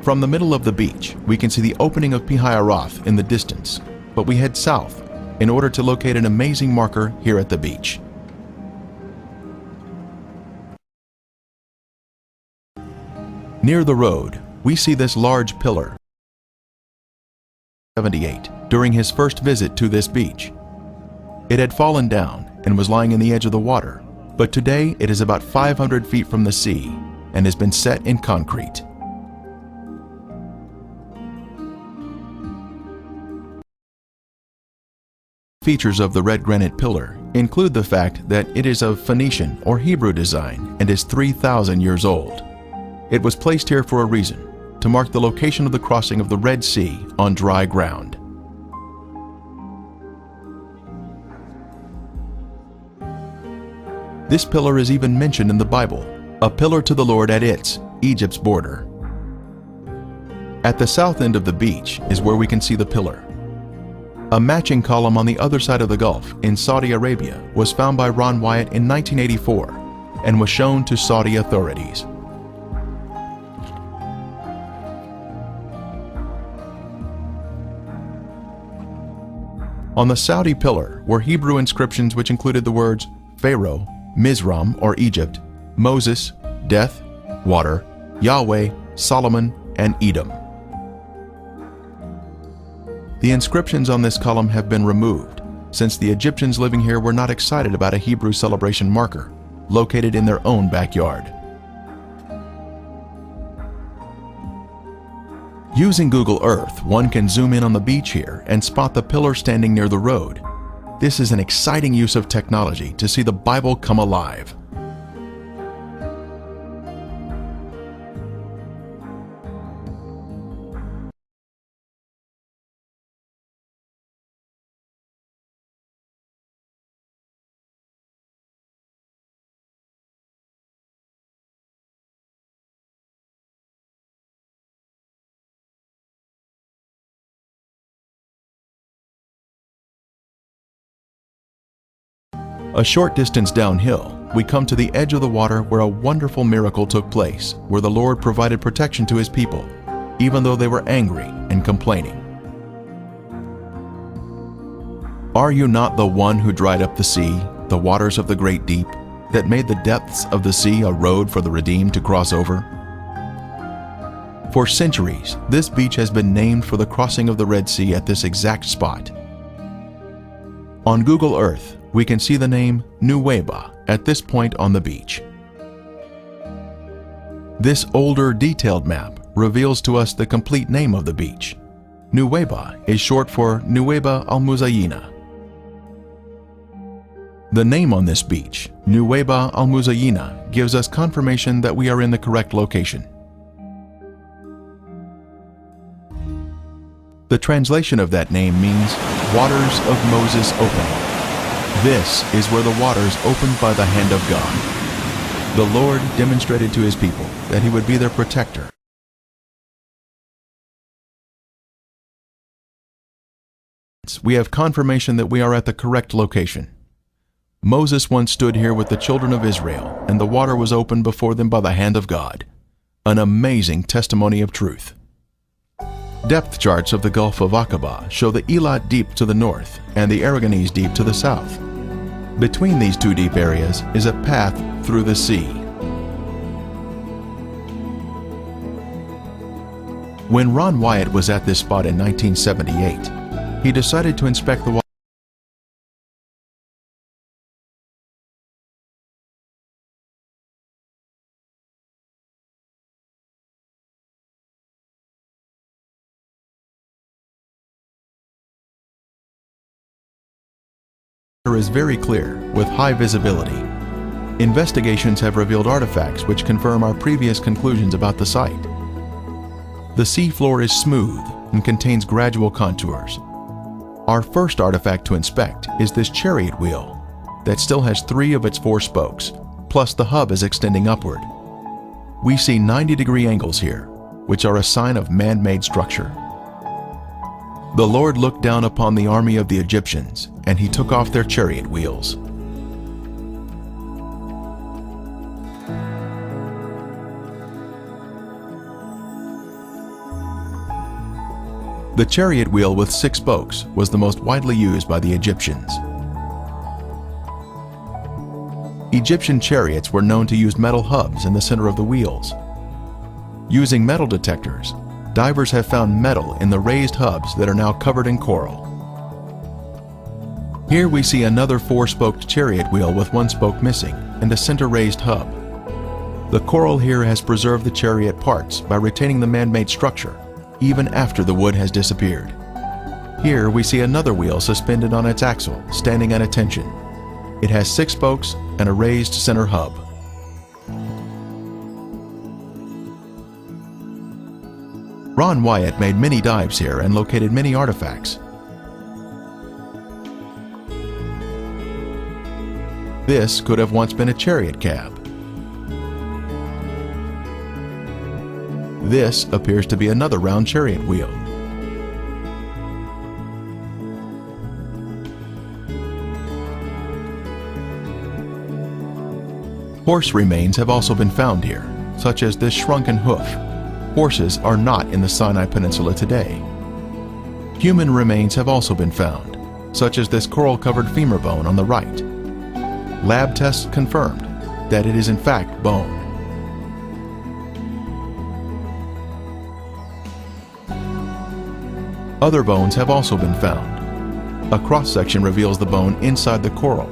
From the middle of the beach, we can see the opening of Pi-Hahiroth in the distance, but we head south in order to locate an amazing marker here at the beach. Near the road, we see this large pillar. 78 during his first visit to this beach. It had fallen down and was lying in the edge of the water, but today it is about 500 feet from the sea and has been set in concrete. Features of the red granite pillar include the fact that it is of Phoenician or Hebrew design and is 3,000 years old. It was placed here for a reason, to mark the location of the crossing of the Red Sea on dry ground. This pillar is even mentioned in the Bible, a pillar to the Lord at Egypt's border. At the south end of the beach is where we can see the pillar. A matching column on the other side of the Gulf in Saudi Arabia was found by Ron Wyatt in 1984 and was shown to Saudi authorities. On the Saudi pillar were Hebrew inscriptions which included the words Pharaoh, Mizraim or Egypt, Moses, death, water, Yahweh, Solomon, and Edom. The inscriptions on this column have been removed, since the Egyptians living here were not excited about a Hebrew celebration marker, located in their own backyard. Using Google Earth, one can zoom in on the beach here and spot the pillar standing near the road. This is an exciting use of technology to see the Bible come alive. A short distance downhill, we come to the edge of the water where a wonderful miracle took place, where the Lord provided protection to His people, even though they were angry and complaining. Are you not the one who dried up the sea, the waters of the great deep, that made the depths of the sea a road for the redeemed to cross over? For centuries, this beach has been named for the crossing of the Red Sea at this exact spot. On Google Earth, we can see the name Nuweiba at this point on the beach. This older, detailed map reveals to us the complete name of the beach. Nuweiba is short for Nuweiba al-Muzayina. The name on this beach, Nuweiba al-Muzayina, gives us confirmation that we are in the correct location. The translation of that name means waters of Moses opening. This is where the waters opened by the hand of God. The Lord demonstrated to His people that He would be their protector. We have confirmation that we are at the correct location. Moses once stood here with the children of Israel, and the water was opened before them by the hand of God. An amazing testimony of truth. Depth charts of the Gulf of Aqaba show the Eilat Deep to the north and the Aragonese Deep to the south. Between these two deep areas is a path through the sea. When Ron Wyatt was at this spot in 1978, he decided to inspect the water. Is very clear, with high visibility. Investigations have revealed artifacts which confirm our previous conclusions about the site. The seafloor is smooth and contains gradual contours. Our first artifact to inspect is this chariot wheel that still has 3 of its 4 spokes, plus the hub is extending upward. We see 90-degree angles here, which are a sign of man-made structure. The Lord looked down upon the army of the Egyptians, and He took off their chariot wheels. The chariot wheel with 6 spokes was the most widely used by the Egyptians. Egyptian chariots were known to use metal hubs in the center of the wheels. Using metal detectors, divers have found metal in the raised hubs that are now covered in coral. Here we see another 4-spoked chariot wheel with 1 spoke missing and a center raised hub. The coral here has preserved the chariot parts by retaining the man-made structure, even after the wood has disappeared. Here we see another wheel suspended on its axle, standing at attention. It has 6 spokes and a raised center hub. Ron Wyatt made many dives here and located many artifacts. This could have once been a chariot cab. This appears to be another round chariot wheel. Horse remains have also been found here, such as this shrunken hoof. Horses are not in the Sinai Peninsula today. Human remains have also been found, such as this coral-covered femur bone on the right. Lab tests confirmed that it is in fact bone. Other bones have also been found. A cross-section reveals the bone inside the coral.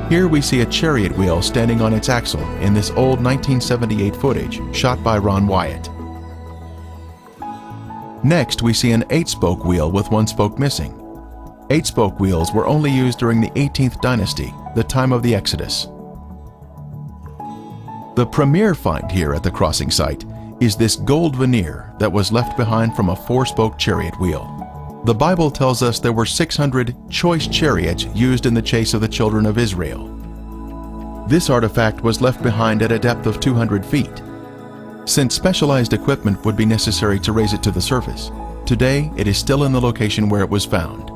Here we see a chariot wheel standing on its axle in this old 1978 footage shot by Ron Wyatt. Next, we see an 8-spoke wheel with 1 spoke missing. 8-spoke wheels were only used during the 18th dynasty, the time of the Exodus. The premier find here at the crossing site is this gold veneer that was left behind from a 4-spoke chariot wheel. The Bible tells us there were 600 choice chariots used in the chase of the children of Israel. This artifact was left behind at a depth of 200 feet. Since specialized equipment would be necessary to raise it to the surface, today it is still in the location where it was found.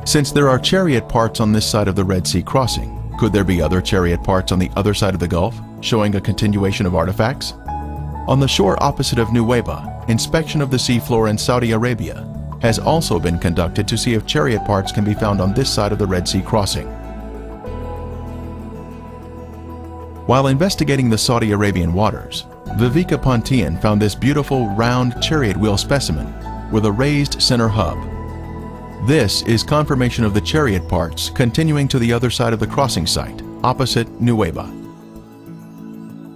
Since there are chariot parts on this side of the Red Sea crossing, could there be other chariot parts on the other side of the Gulf, showing a continuation of artifacts? On the shore opposite of Nuweiba, inspection of the seafloor in Saudi Arabia has also been conducted to see if chariot parts can be found on this side of the Red Sea crossing. While investigating the Saudi Arabian waters, Viveka Pontian found this beautiful round chariot wheel specimen with a raised center hub. This is confirmation of the chariot parts continuing to the other side of the crossing site, opposite Nuweiba.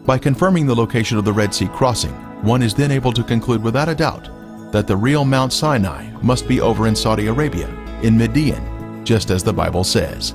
By confirming the location of the Red Sea crossing, one is then able to conclude without a doubt that the real Mount Sinai must be over in Saudi Arabia, in Midian, just as the Bible says.